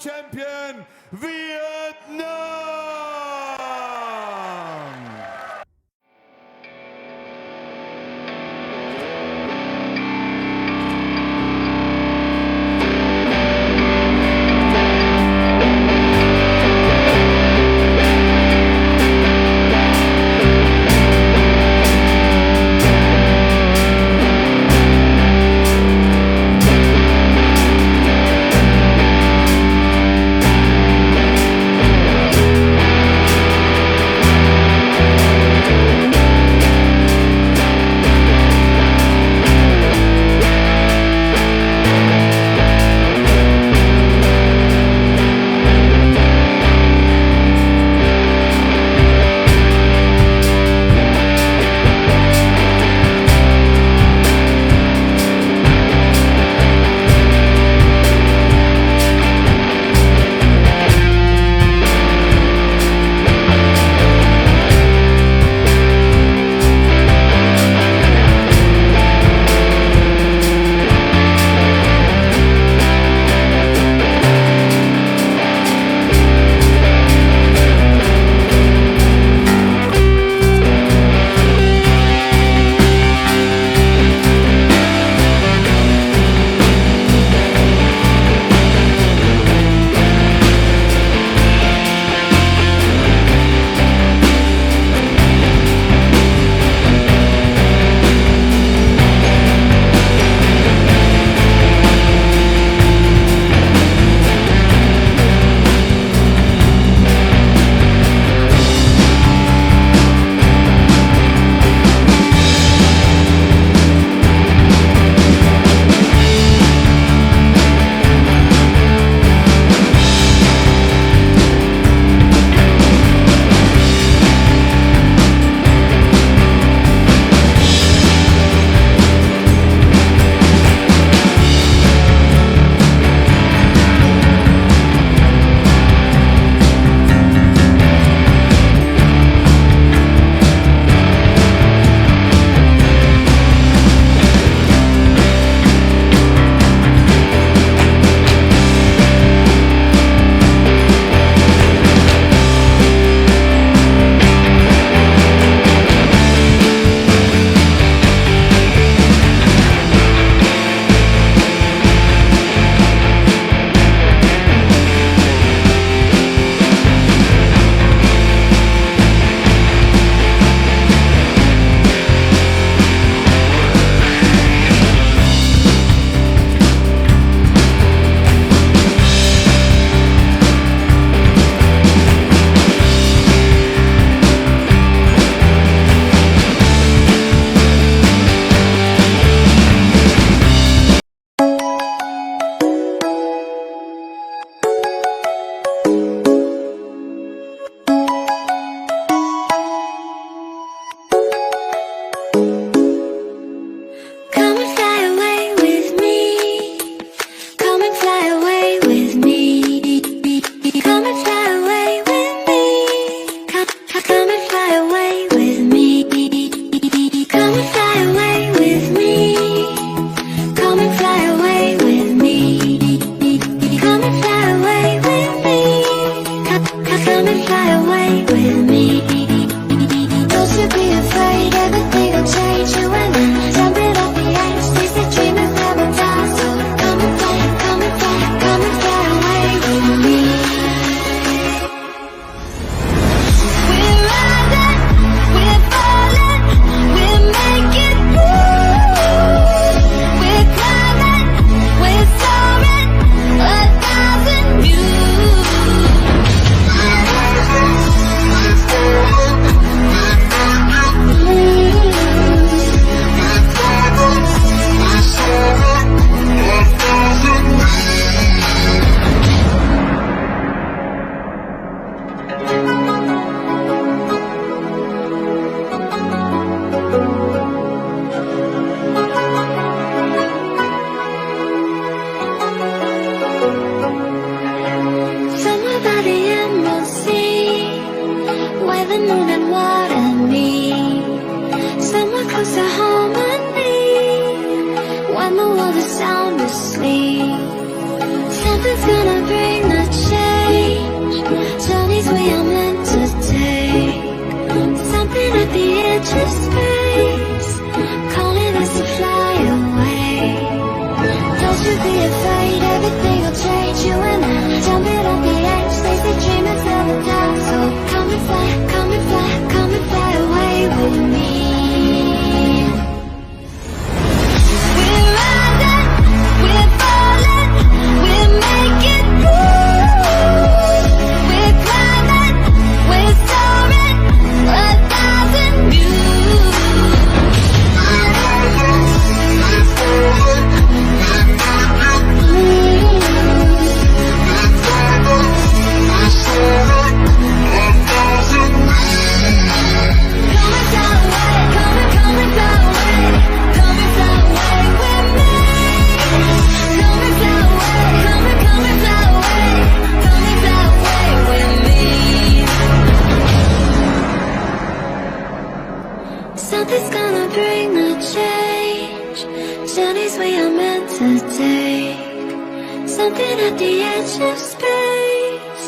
champion Việt Nam. Something's gonna bring the Drifting at the edge of space,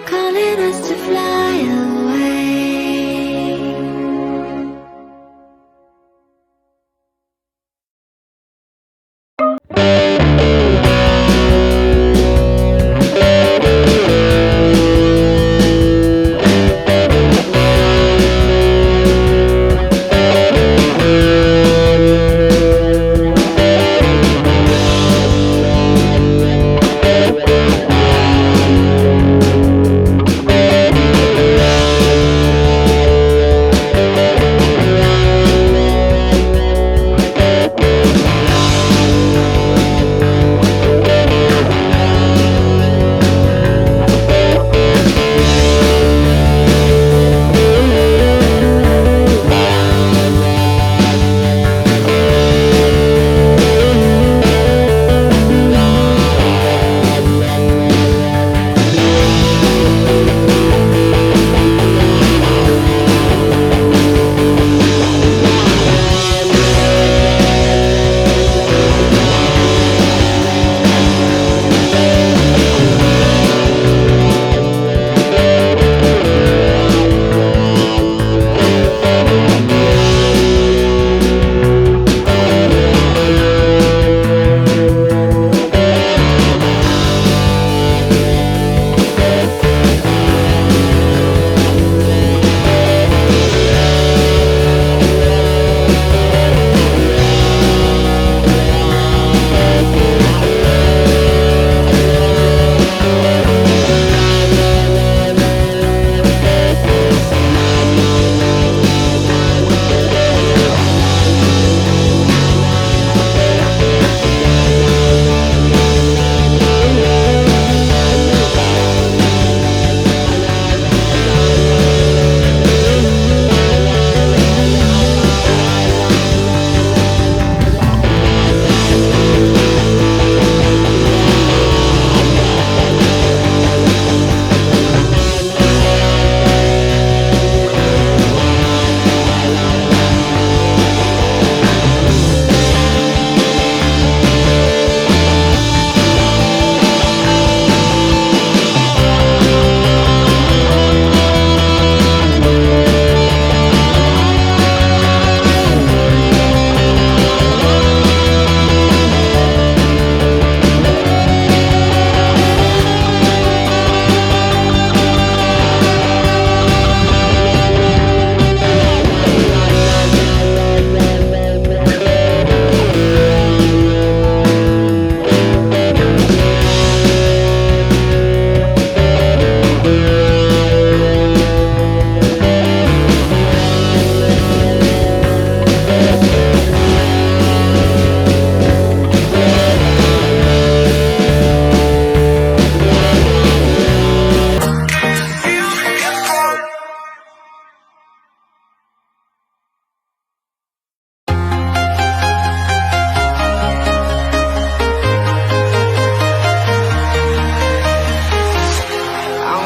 calling us to fly away.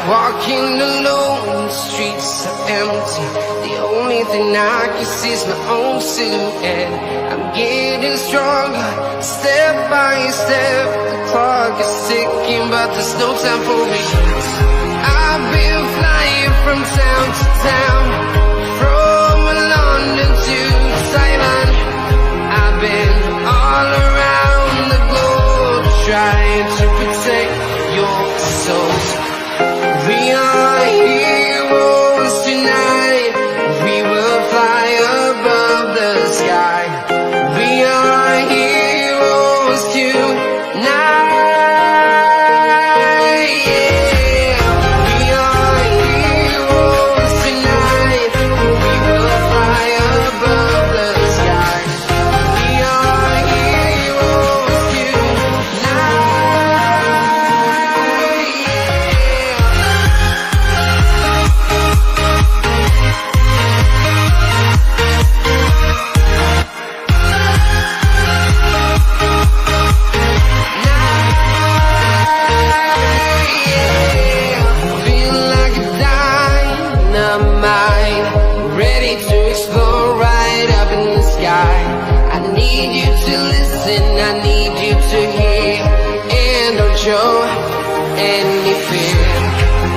Walking alone, the streets are empty. The only thing I can see is my own silhouette. I'm getting stronger, step by step. The clock is ticking, but there's no time for me. I've been flying from town to town, from London to Thailand. I've been all around the globe, trying to protect your souls. We are heroes tonight. We will fly above the sky. We are heroes tonight. Yeah. We are heroes tonight. We will fly above anything.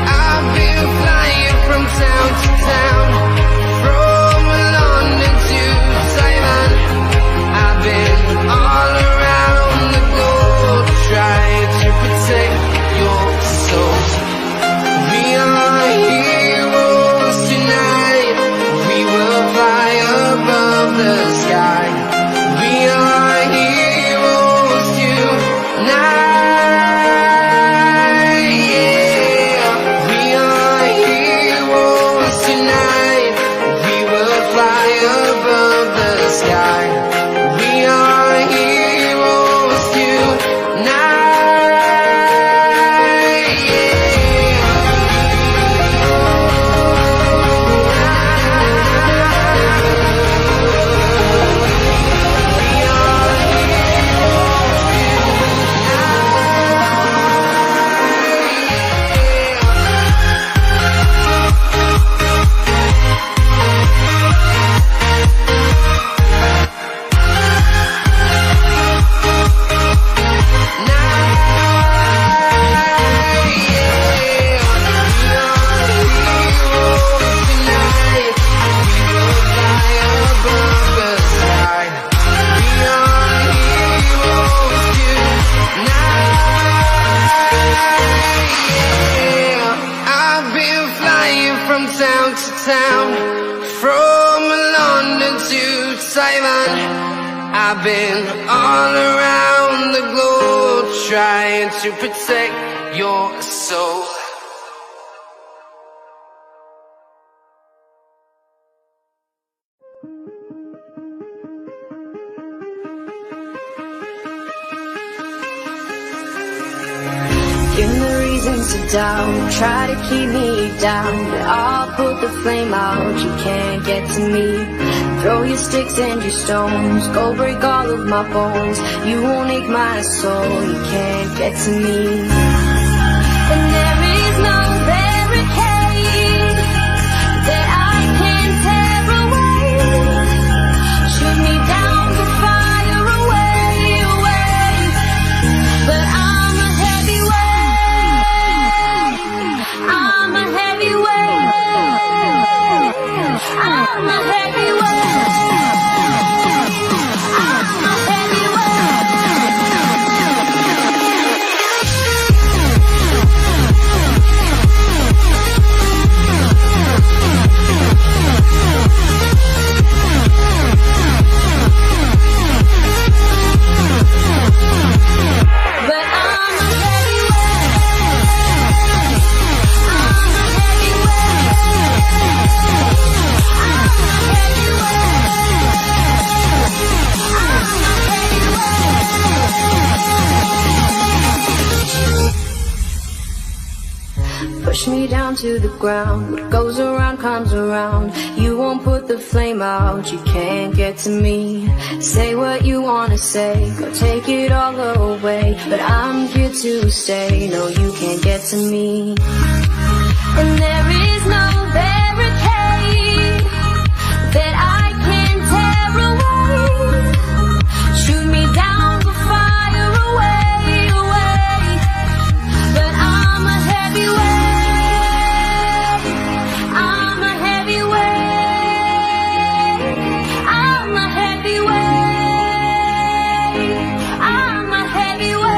I've been flying from town to town, from London to Taiwan. I've been all around the globe trying to protect your soul. We are heroes tonight. We will fly above the sky. We are heroes tonight. Yeah. We are heroes tonight. We will fly above the sky. We are heroes tonight. I've been flying from town to town, from London to Taiwan. I've been all around the globe trying to protect your soul. Give me reasons to doubt, try to keep me down, but I'll put the flame out, you can't get to me. Throw your sticks and your stones, go break all of my bones. You won't ache my soul, you can't get to me. And there is no barricade that I can tear away. Shoot me down to fire away, away. But I'm a heavyweight, I'm a heavyweight, I'm a heavyweight. Push me down to the ground. What goes around comes around. You won't put the flame out, you can't get to me. Say what you wanna say, go take it all away. But I'm here to stay, no you can't get to me. And there is no barricade that I can tear away. Shoot me down for fire away, away. But I'm a heavyweight, I'm a heavyweight, I'm a heavyweight, I'm a heavyweight.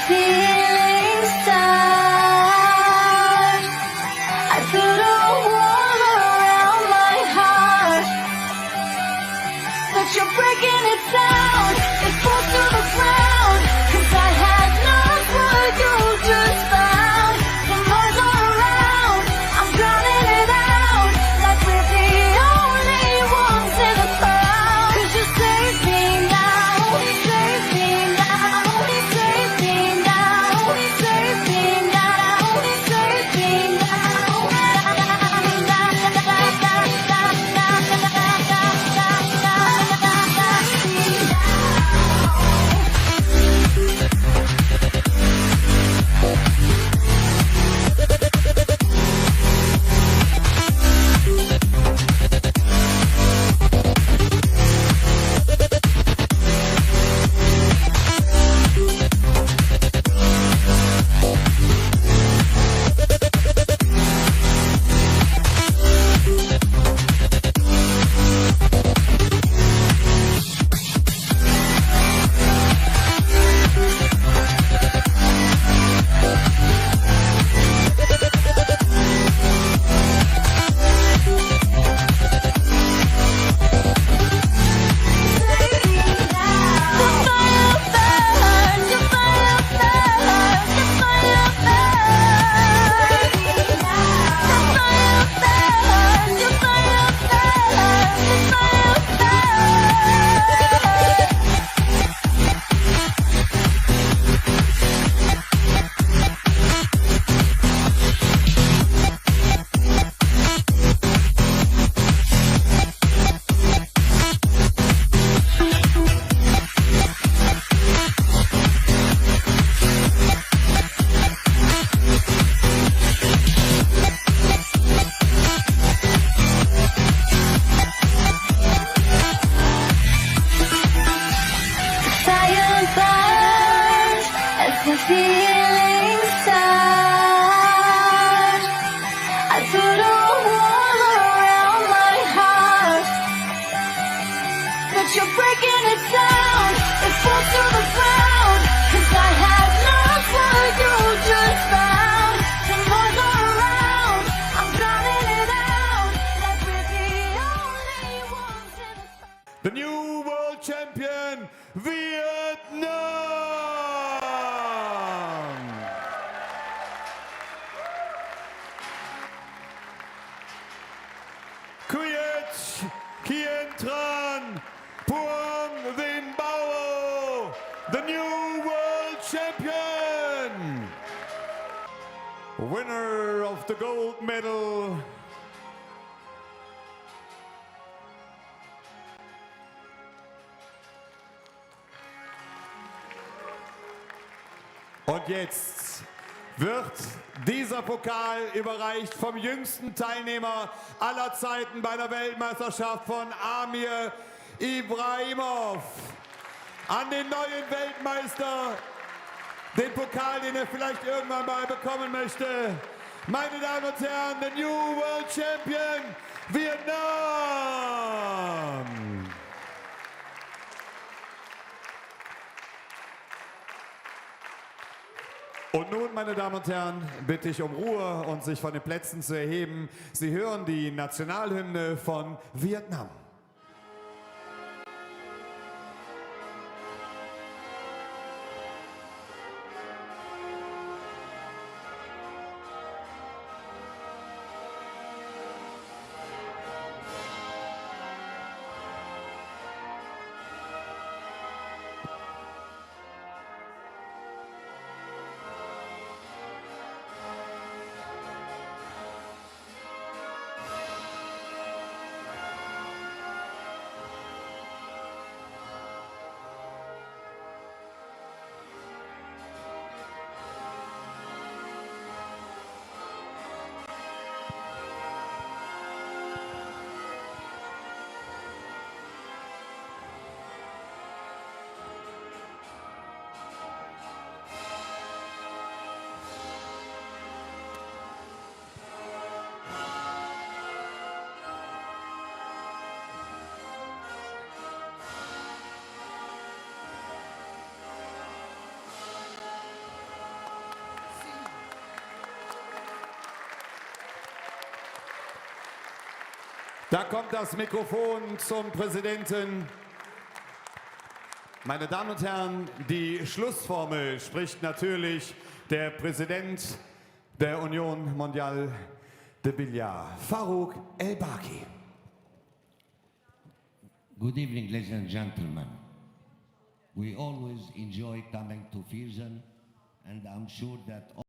feelings start, I put a wall around my heart, but you're breaking it down. It falls to the ground, 'cause I had lost what you just found. The noise all around, I'm drowning it out, like we're the only ones in the crowd. 'Cause you save me now, save me now, save me now, save me now, save me The new world champion, Vietnam! Quyet, Chien, TRAN, Phuong, Vinh, BAO, the new world champion! Winner of the gold medal, und jetzt wird dieser Pokal überreicht vom jüngsten Teilnehmer aller Zeiten bei der Weltmeisterschaft von Amir Ibrahimov an den neuen Weltmeister. Den Pokal, den er vielleicht irgendwann mal bekommen möchte. Meine Damen und Herren, the new world champion, Vietnam! Und nun, meine Damen und Herren, bitte ich um Ruhe und sich von den Plätzen zu erheben. Sie hören die Nationalhymne von Vietnam. Da kommt das Mikrofon zum Präsidenten. Meine Damen und Herren, die Schlussformel spricht natürlich der Präsident der Union Mondiale de Billard, Farouk El-Baki. Good evening, ladies and gentlemen. We always enjoy coming to Fusion, and I'm sure that